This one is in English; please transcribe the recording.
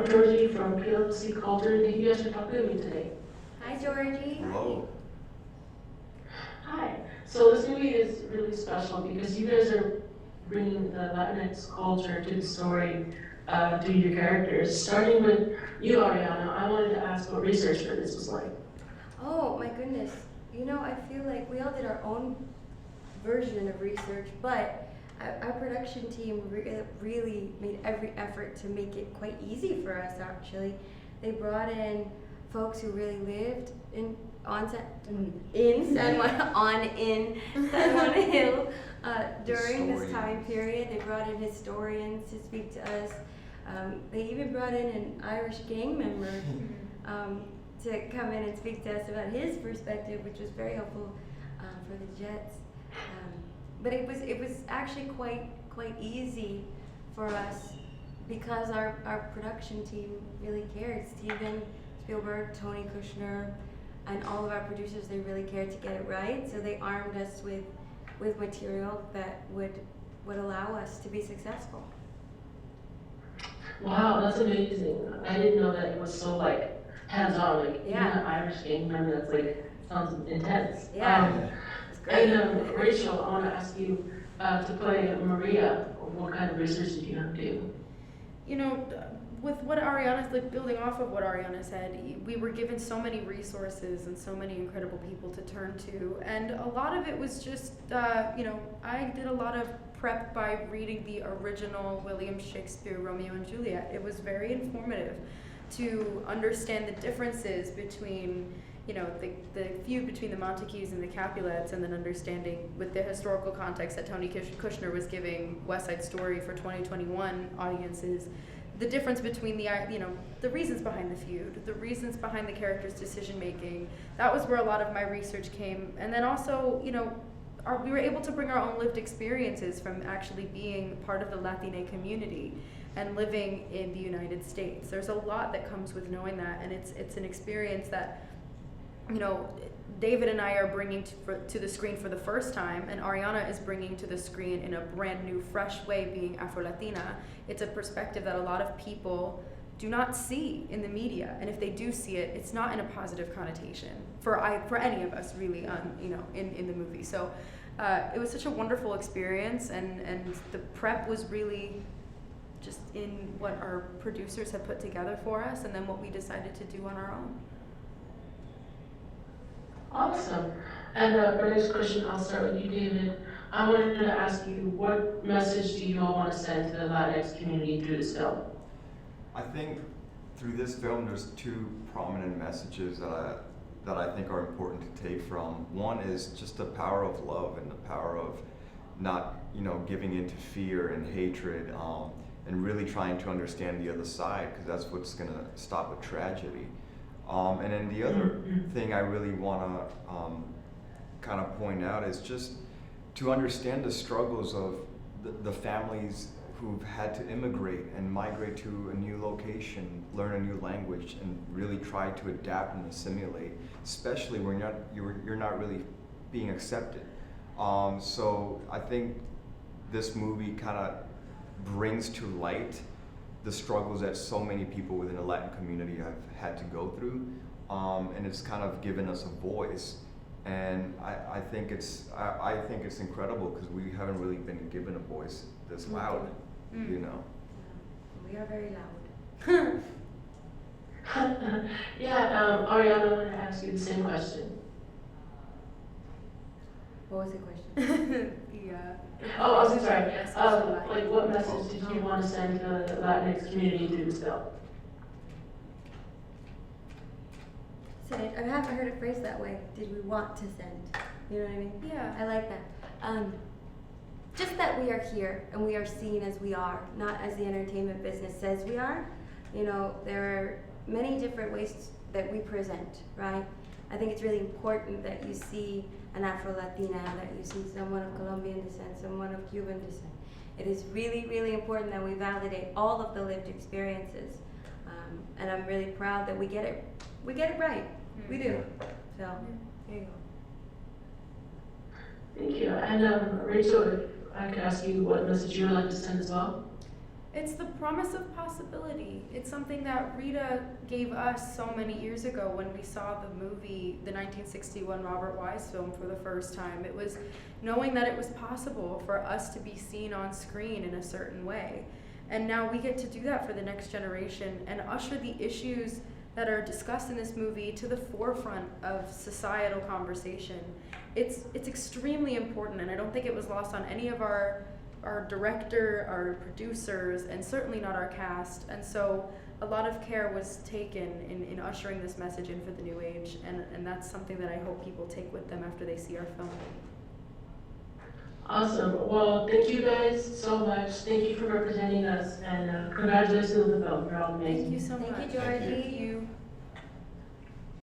I'm Georgie from POC Culture. Thank you guys for talking to me today. Hi, Georgie. Hello. Hi. So this movie is really special because you guys are bringing the Latinx culture to the story through your characters. Starting with you, Ariana, I wanted to ask what research for this was like. Oh my goodness. You know, I feel like we all did our own version of research, but our production team really made every effort to make it quite easy for us, actually. They brought in folks who really lived in San Juan Hill during this time period. They brought in historians to speak to us. They even brought in an Irish gang member to come in and speak to us about his perspective, which was very helpful for the Jets. But it was actually quite easy for us because our production team really cared. Steven Spielberg, Tony Kushner, and all of our producers, they really cared to get it right. So they armed us with material that would allow us to be successful. Wow, that's amazing. I didn't know that it was so like hands-on, like even an Irish gang member. That's like sounds intense. Yeah, it's great. And Rachel, I want to ask you to play Maria. What kind of research did you have to do? You know, with what Ariana's, like building off of what Ariana said, we were given so many resources and so many incredible people to turn to, and a lot of it was just, I did a lot of prep by reading the original William Shakespeare Romeo and Juliet. It was very informative to understand the differences between, the feud between the Montagues and the Capulets, and then understanding with the historical context that Tony Kushner was giving West Side Story for 2021 audiences, the difference between the reasons behind the feud, the reasons behind the characters' decision making. That was where a lot of my research came. And then also, we were able to bring our own lived experiences from actually being part of the Latina community and living in the United States. There's a lot that comes with knowing that, and it's an experience that, David and I are bringing to the screen for the first time, and Ariana is bringing to the screen in a brand new, fresh way, being Afro-Latina. It's a perspective that a lot of people do not see in the media, and if they do see it, it's not in a positive connotation for any of us, really, in the movie. So it was such a wonderful experience, and the prep was really just in what our producers had put together for us, and then what we decided to do on our own. Awesome. And our next question, I'll start with you, David. I wanted to ask you, what message do you all want to send to the Latinx community through this film? I think through this film, there's two prominent messages that I think are important to take from. One is just the power of love and the power of not, giving into fear and hatred, and really trying to understand the other side, because that's what's going to stop a tragedy. And then the other thing I really want to kind of point out is just to understand the struggles of the families who've had to immigrate and migrate to a new location, learn a new language, and really try to adapt and assimilate, especially when you're not really being accepted. So I think this movie kind of brings to light the struggles that so many people within the Latin community have had to go through, and it's kind of given us a voice. And I think it's incredible because we haven't really been given a voice this loud, We are very loud. Yeah, Ariana, I wanted to ask you the same question. What was the question? Oh, I'm so sorry. Like, what message did you want to send to the Latinx community through this film? I haven't heard it phrased that way. Did we want to send? You know what I mean? Yeah. I like that. Just that we are here and we are seen as we are, not as the entertainment business says we are. There are many different ways that we present, right? I think it's really important that you see an Afro-Latina, that you see someone of Colombian descent, someone of Cuban descent. It is really, really important that we validate all of the lived experiences. And I'm really proud that we get it right. We do. So, there you go. Thank you. And Rachel, if I could ask you what message you would like to send as well? It's the promise of possibility. It's something that Rita gave us so many years ago when we saw the movie, the 1961 Robert Wise film for the first time. It was knowing that it was possible for us to be seen on screen in a certain way. And now we get to do that for the next generation and usher the issues that are discussed in this movie to the forefront of societal conversation. It's extremely important, and I don't think it was lost on any of our director, our producers, and certainly not our cast. And so a lot of care was taken in ushering this message in for the new age, and that's something that I hope people take with them after they see our film. Awesome. Well, thank you guys so much. Thank you for representing us, and congratulations on the film. You're all amazing. Thank you so much. Thank you, Georgie. Thank you.